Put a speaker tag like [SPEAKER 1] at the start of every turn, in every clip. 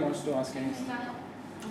[SPEAKER 1] wants to ask anything.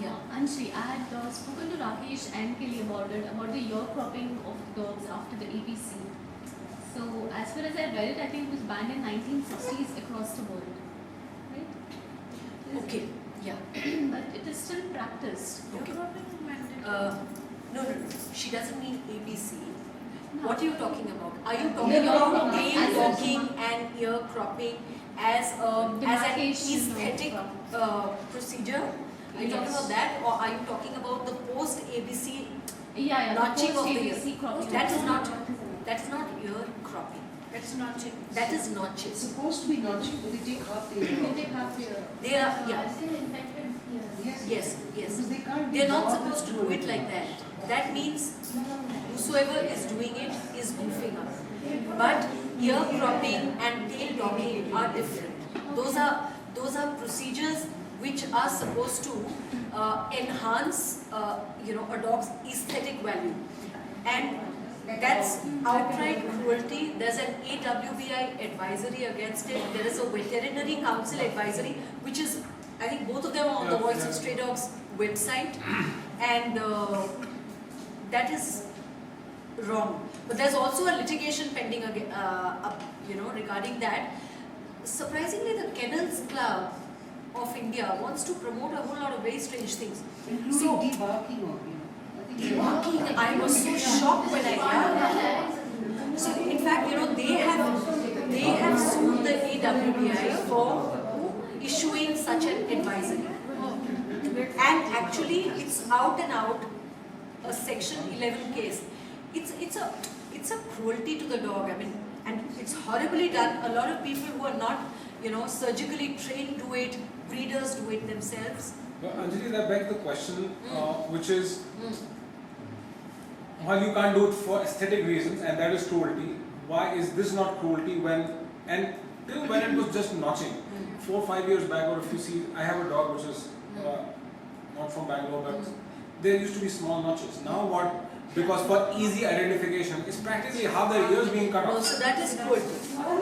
[SPEAKER 2] Yeah, Anshri, I had spoken to Rakesh and Kelly about it, about the ear cropping of dogs after the ABC. So, as far as I read it, I think it was banned in 1960s across the world, right?
[SPEAKER 3] Okay, yeah.
[SPEAKER 2] But it is still practiced.
[SPEAKER 3] Okay. No. She doesn't mean ABC. No. What are you talking about? Are you talking about tail docking and ear cropping as an aesthetic procedure? Are you talking about that, or are you talking about the post-ABC notching of the ear? That is not ear cropping.
[SPEAKER 4] That's notching.
[SPEAKER 3] That is notching.
[SPEAKER 4] It's supposed to be notching, but they take half the ear.
[SPEAKER 2] They take half the ear.
[SPEAKER 3] They are, yeah.
[SPEAKER 2] Still infected ears.
[SPEAKER 3] Yes.
[SPEAKER 4] Because they can't
[SPEAKER 3] They're not supposed to do it like that. That means whosoever is doing it is goofing up. But ear cropping and tail docking are different. Those are procedures which are supposed to enhance a dog's aesthetic value. And that's outright cruelty. There's an AWBI advisory against it. There is a veterinary council advisory, which is, I think both of them are on the Voice of Stray Dogs website, and that is wrong. But there's also a litigation pending regarding that. Surprisingly, the Kennels Club of India wants to promote a whole lot of very strange things.
[SPEAKER 4] Including debarking of you.
[SPEAKER 3] Debarking, I was so shocked when I heard. So in fact, they have sued the AWBI for issuing such an advisory. And actually, it's out and out a Section 11 case. It's a cruelty to the dog. I mean, and it's horribly done. A lot of people who are not, surgically trained do it. Breeders do it themselves.
[SPEAKER 1] But Anjali, that begs the question, which is, while you can't do it for aesthetic reasons, and that is cruelty, why is this not cruelty till when it was just notching? 4 or 5 years back, or if you see, I have a dog which is not from Bangalore, but there used to be small notches. Now what? Because for easy identification, it's practically half the ears being cut off.
[SPEAKER 3] No, so that is good.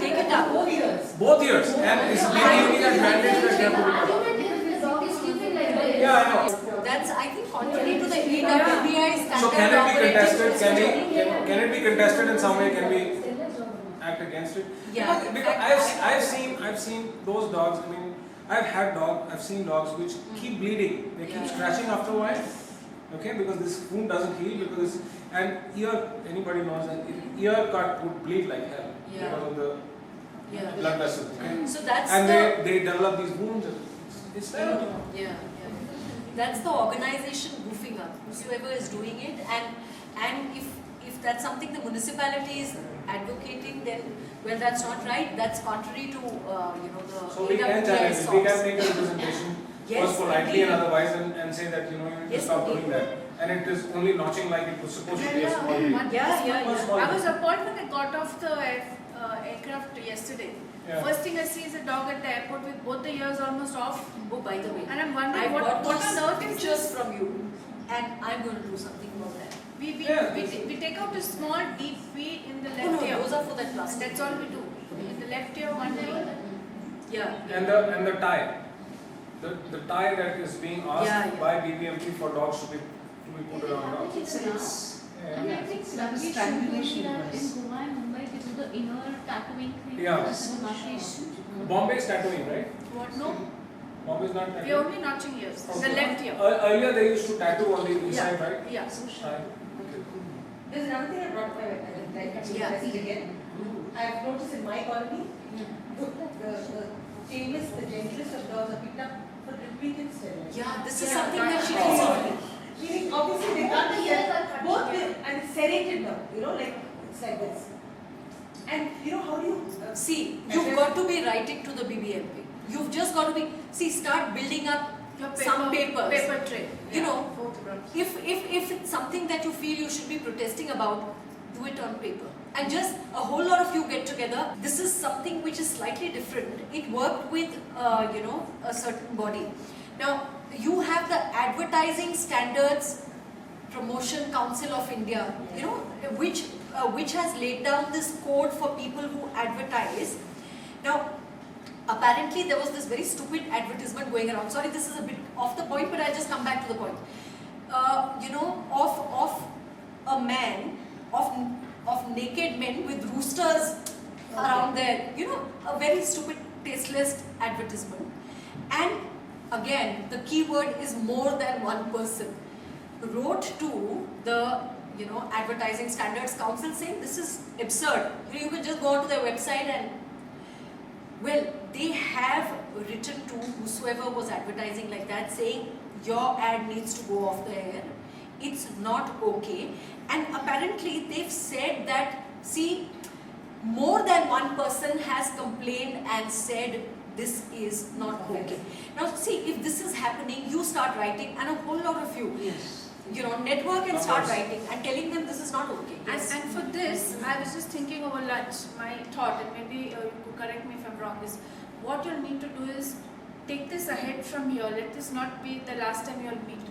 [SPEAKER 3] Take it up.
[SPEAKER 4] Both ears.
[SPEAKER 1] Both ears, and it's being as bandaged as they have to be cut off. Yeah, I know.
[SPEAKER 3] That's, I think, contrary to the AWBI standard.
[SPEAKER 1] So can it be contested? Can it be contested in some way? Can we act against it?
[SPEAKER 3] Yeah.
[SPEAKER 1] Because I've seen those dogs. I mean, I've seen dogs which keep bleeding. They keep scratching after a while. Okay, because this wound doesn't heal, anybody knows that ear cut would bleed like hell because of the blood vessels. Okay?
[SPEAKER 3] So that's
[SPEAKER 1] they develop these wounds. It's terrible.
[SPEAKER 3] Yeah. That's the organization goofing up. Whoever is doing it, and if that's something the municipality is advocating, then that's not right. That's contrary to the.
[SPEAKER 1] So we can challenge it. We can make a representation. First politely and otherwise, and say that you need to stop doing that. And it is only notching like it was supposed to be a small deal.
[SPEAKER 4] I was appalled when I got off the aircraft yesterday.
[SPEAKER 1] Yeah.
[SPEAKER 4] First thing I see is a dog at the airport with both the ears almost off.
[SPEAKER 3] Oh, by the way,
[SPEAKER 4] And I'm wondering
[SPEAKER 3] I got
[SPEAKER 4] what on earth is
[SPEAKER 3] pictures
[SPEAKER 4] this?
[SPEAKER 3] from you, and I'm going to do something about that.
[SPEAKER 4] We take out a small deep V in the left ear.
[SPEAKER 3] Those are for that plastic.
[SPEAKER 4] That's all we do. In the left ear, one V.
[SPEAKER 3] Yeah.
[SPEAKER 1] And the tie. The tie that is being asked by BBMP for dogs to be put around dogs.
[SPEAKER 2] And I think strangulation in Goa and Mumbai, they do the inner tattooing thing.
[SPEAKER 1] Yeah. Bombay is tattooing, right?
[SPEAKER 4] What? No.
[SPEAKER 1] Bombay is not tattooing.
[SPEAKER 4] We're only notching ears.
[SPEAKER 1] Okay.
[SPEAKER 4] The left ear.
[SPEAKER 1] Earlier they used to tattoo on the side, right?
[SPEAKER 4] Yeah.
[SPEAKER 1] Tie.
[SPEAKER 5] There's another thing I brought my attention again. I've noticed in my colony, the tamest, the gentlest of dogs are picked up for repeated steroids.
[SPEAKER 3] Yeah, this is something that she does.
[SPEAKER 5] Meaning, obviously, they can't get both and it's serrated now, it's like this. And how do you
[SPEAKER 3] See, you've got to be writing to the BBMP. You've just got to start building up some papers.
[SPEAKER 4] Paper tray.
[SPEAKER 3] If it's something that you feel you should be protesting about, do it on paper. And just a whole lot of you get together. This is something which is slightly different. It worked with, a certain body. Now, you have the Advertising Standards Promotion Council of India, which has laid down this code for people who advertise. Now, apparently there was this very stupid advertisement going around. Sorry, this is a bit off the point, but I'll just come back to the point. You know, of a man, of naked men with roosters around there. You know, a very stupid, tasteless advertisement. And again, the key word is more than one person. Wrote to the Advertising Standards Council saying this is absurd. You can just go onto their website and, well, they have written to whosoever was advertising like that saying your ad needs to go off the air. It's not okay. And apparently they've said that, see, more than one person has complained and said this is not okay. Now see, if this is happening, you start writing, and a whole lot of you, network and start writing and telling them this is not okay. Yes.
[SPEAKER 4] And for this, I was just thinking over lunch, my thought, and maybe you could correct me if I'm wrong, is what you'll need to do is take this ahead from here. Let this not be the last time you'll meet.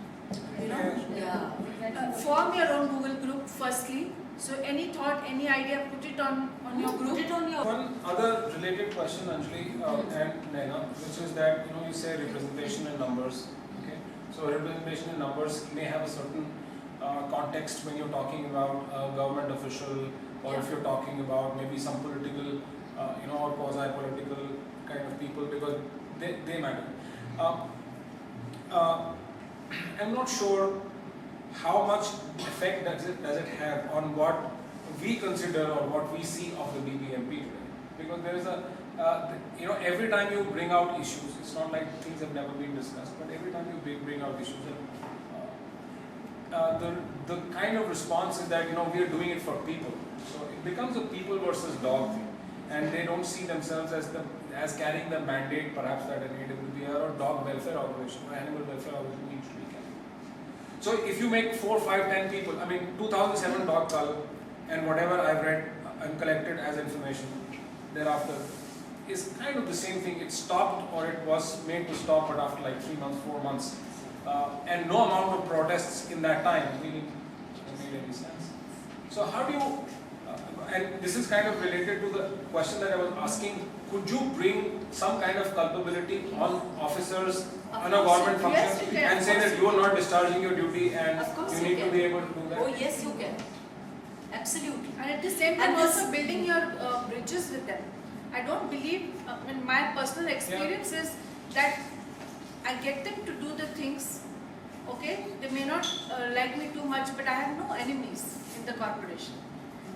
[SPEAKER 4] Form your own Google group firstly. So any thought, any idea, put it on your group.
[SPEAKER 3] Put it on your.
[SPEAKER 1] One other related question, Anjali and Naina, which is that you say representation in numbers. Okay, so representation in numbers may have a certain context when you're talking about a government official, or if you're talking about maybe some political, or quasi-political kind of people, because they matter. I'm not sure how much effect does it have on what we consider or what we see of the BBMP today, because there is a every time you bring out issues, it's not like things have never been discussed, but every time you bring out issues, the kind of response is that we are doing it for people, so it becomes a people versus dog thing, and they don't see themselves as carrying the mandate perhaps that an AWBR or dog welfare organization or animal welfare organization needs to be carrying. So if you make 4, 5, 10 people, 2007 dog cull and whatever I've read and collected as information thereafter is kind of the same thing. It stopped, or it was made to stop, but after like 3 months, 4 months, and no amount of protests in that time really made any sense. So how do you, and this is kind of related to the question that I was asking, could you bring some kind of culpability on officers on a government function and say that you are not discharging your duty and you need to be able to do that?
[SPEAKER 3] Oh yes, you can. Absolutely.
[SPEAKER 4] And at the same time also building your bridges with them. I don't believe, in my personal experience is that I get them to do the things, okay? They may not like me too much, but I have no enemies in the corporation.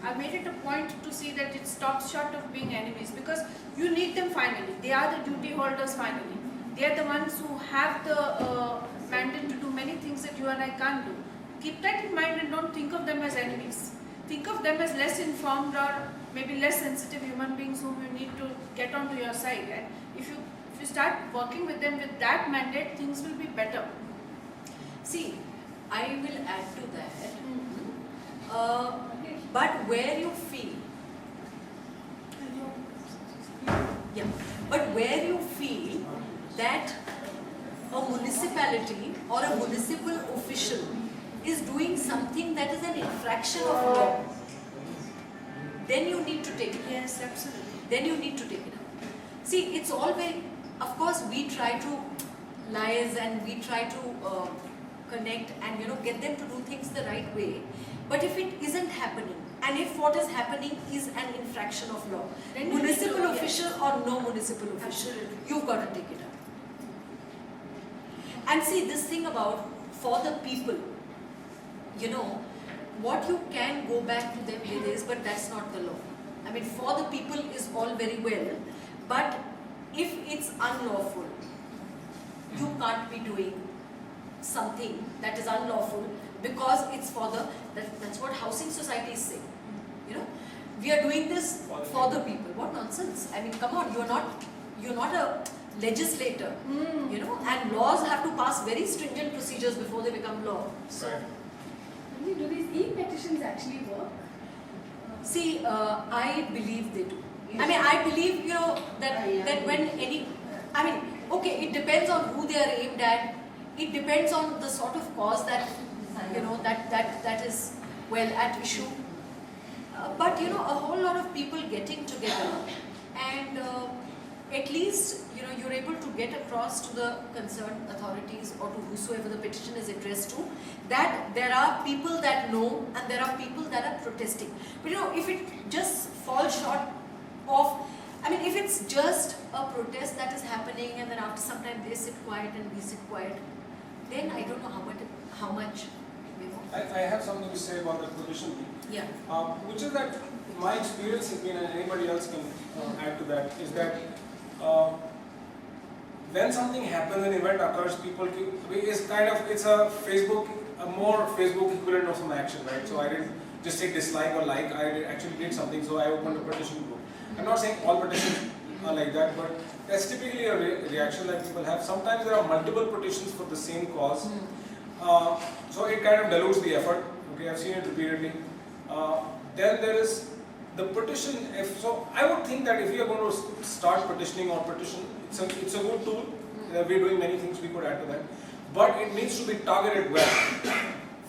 [SPEAKER 4] I made it a point to see that it stops short of being enemies, because you need them finally. They are the duty holders finally. They are the ones who have the mandate to do many things that you and I can't do. Keep that in mind and don't think of them as enemies. Think of them as less informed or maybe less sensitive human beings whom you need to get onto your side. And if you start working with them with that mandate, things will be better.
[SPEAKER 3] See, I will add to that. But where you feel, but where you feel that a municipality or a municipal official is doing something that is an infraction of law, then you need to take it up.
[SPEAKER 4] Yes, absolutely.
[SPEAKER 3] Then you need to take it up. See, it's all very, of course we try to liaise and we try to connect and get them to do things the right way. But if it isn't happening, and if what is happening is an infraction of law,
[SPEAKER 4] then
[SPEAKER 3] municipal official or no municipal official, you've got to take it up. And see, this thing about for the people, what you can go back to them with is, but that's not the law. For the people is all very well, but if it's unlawful, you can't be doing something that is unlawful because it's for the, that's what housing societies say. We are doing this for the people. What nonsense. Come on, you're not a legislator, and laws have to pass very stringent procedures before they become law. So,
[SPEAKER 2] do these e-petitions actually work?
[SPEAKER 3] See, I believe they do. I believe, that when any, okay, it depends on who they are aimed at. It depends on the sort of cause that, that is, at issue. But, a whole lot of people getting together and at least you're able to get across to the concerned authorities or to whosoever the petition is addressed to, that there are people that know and there are people that are protesting. But if it just falls short of, if it's just a protest that is happening and then after some time they sit quiet and we sit quiet, then I don't know how much.
[SPEAKER 1] I have something to say about the petition,
[SPEAKER 3] Yeah.
[SPEAKER 1] which is that my experience has been, and anybody else can add to that, is that when something happens, an event occurs, it's a Facebook, a more Facebook equivalent of some action, right? So I didn't just say dislike or like, I actually did something, so I opened a petition group. I'm not saying all petitions are like that, but that's typically a reaction that people have. Sometimes there are multiple petitions for the same cause, so it kind of dilutes the effort. Okay, I've seen it repeatedly. Then there is the petition. So I would think that if we are going to start petitioning or petition, it's a good tool. We're doing many things we could add to that, but it needs to be targeted well.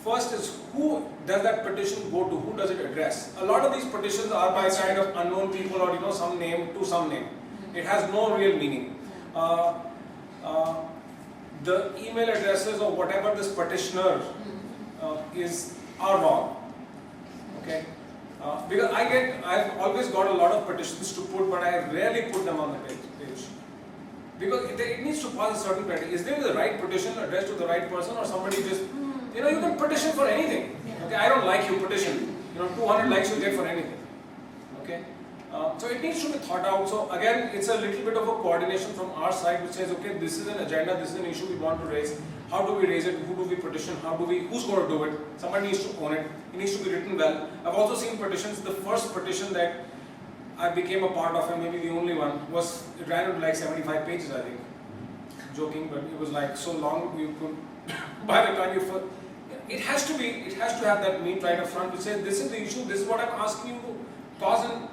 [SPEAKER 1] First is, who does that petition go to? Who does it address? A lot of these petitions are by kind of unknown people or some name to some name. It has no real meaning. The email addresses or whatever this petitioner are wrong. Okay, because I've always got a lot of petitions to put, but I rarely put them on the page. Because it needs to pass a certain criteria. Is there the right petition addressed to the right person, or somebody just, you can petition for anything. Okay, I don't like you, petition. 200 likes you get for anything. Okay, so it needs to be thought out. So again, it's a little bit of a coordination from our side, which says, okay, this is an agenda, this is an issue we want to raise. How do we raise it? Who do we petition? Who's going to do it? Somebody needs to own it. It needs to be written well. I've also seen petitions. The first petition that I became a part of, and maybe the only one, it ran to like 75 pages, I think. Joking, but it was like so long you could, by the time it has to have that meat right up front, which says, this is the issue, this is what I'm asking you to pause and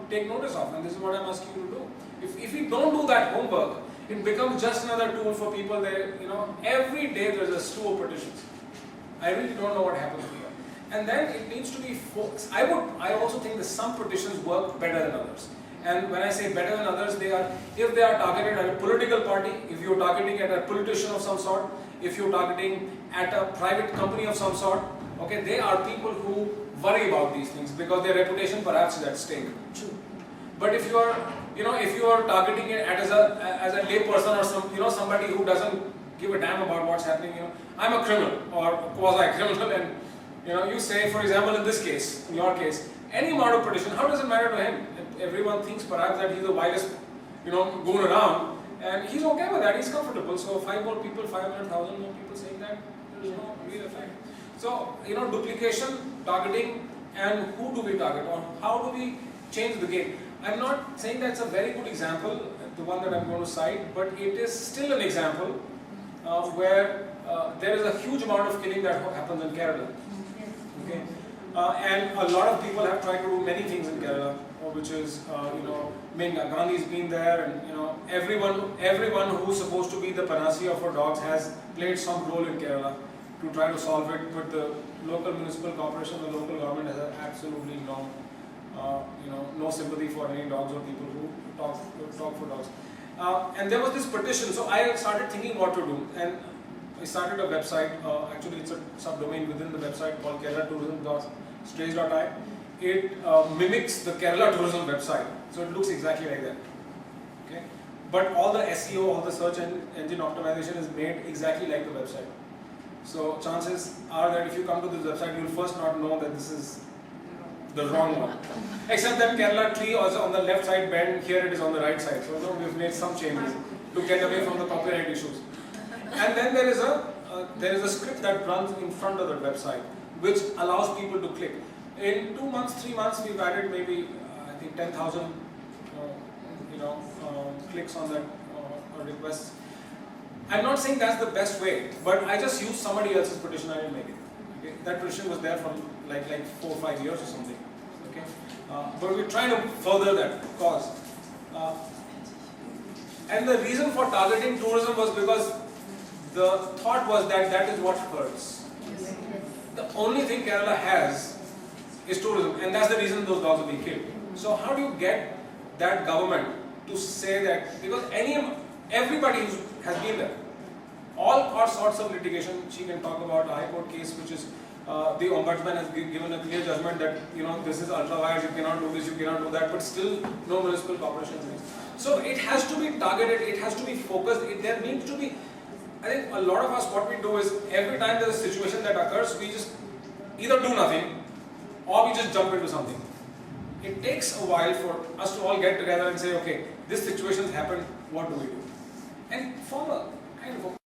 [SPEAKER 1] take notice of, and this is what I'm asking you to do. If we don't do that homework, it becomes just another tool for people there. Every day there's a slew of petitions. I really don't know what happens here. And then it needs to be focused. I also think that some petitions work better than others. And when I say better than others, if they are targeted at a political party, if you're targeting at a politician of some sort, if you're targeting at a private company of some sort, okay, they are people who worry about these things because their reputation perhaps is at stake.
[SPEAKER 3] True.
[SPEAKER 1] But if you are targeting it as a lay person or somebody who doesn't give a damn about what's happening, I'm a criminal or a quasi-criminal, and you say, for example, in this case, in your case, any amount of petition, how does it matter to him? Everyone thinks perhaps that he's the wildest, going around, and he's okay with that. He's comfortable. So 500,000 more people saying that, there's no real effect. So duplication, targeting, and who do we target, or how do we change the game? I'm not saying that's a very good example, the one that I'm going to cite, but it is still an example where there is a huge amount of killing that happens in Kerala. Okay, and a lot of people have tried to do many things in Kerala, which is, Gandhi's been there, and everyone who's supposed to be the panacea for dogs has played some role in Kerala to try to solve it. But the local municipal corporation, the local government has absolutely no sympathy for any dogs or people who talk for dogs. And there was this petition, so I started thinking what to do, and I started a website. Actually, it's a subdomain within the website called KeralaTourism.strays.i. It mimics the Kerala Tourism website, so it looks exactly like that. Okay, but all the SEO, all the search engine optimization is made exactly like the website. So chances are that if you come to this website, you'll first not know that this is the wrong one. Except that Kerala tree also on the left side bend, here it is on the right side. So we've made some changes to get away from the copyright issues. And then there is a script that runs in front of the website, which allows people to click. In 2 months, 3 months, we've added maybe, I think 10,000, clicks on that requests. I'm not saying that's the best way, but I just used somebody else's petition. I didn't make it. Okay? That petition was there for like 4 or 5 years or something. Okay, but we're trying to further that cause. And the reason for targeting tourism was because the thought was that is what hurts. The only thing Kerala has is tourism, and that's the reason those dogs are being killed. So how do you get that government to say that, because everybody has been there. All sorts of litigation. She can talk about a High Court case, which is the Ombudsman has given a clear judgment that this is ultra wires, you cannot do this, you cannot do that, but still no municipal corporations. So it has to be targeted, it has to be focused. There needs to be, I think a lot of us, what we do is every time there is a situation that occurs, we just either do nothing or we just jump into something. It takes a while for us to all get together and say, okay, this situation has happened, what do we do? And form a kind of a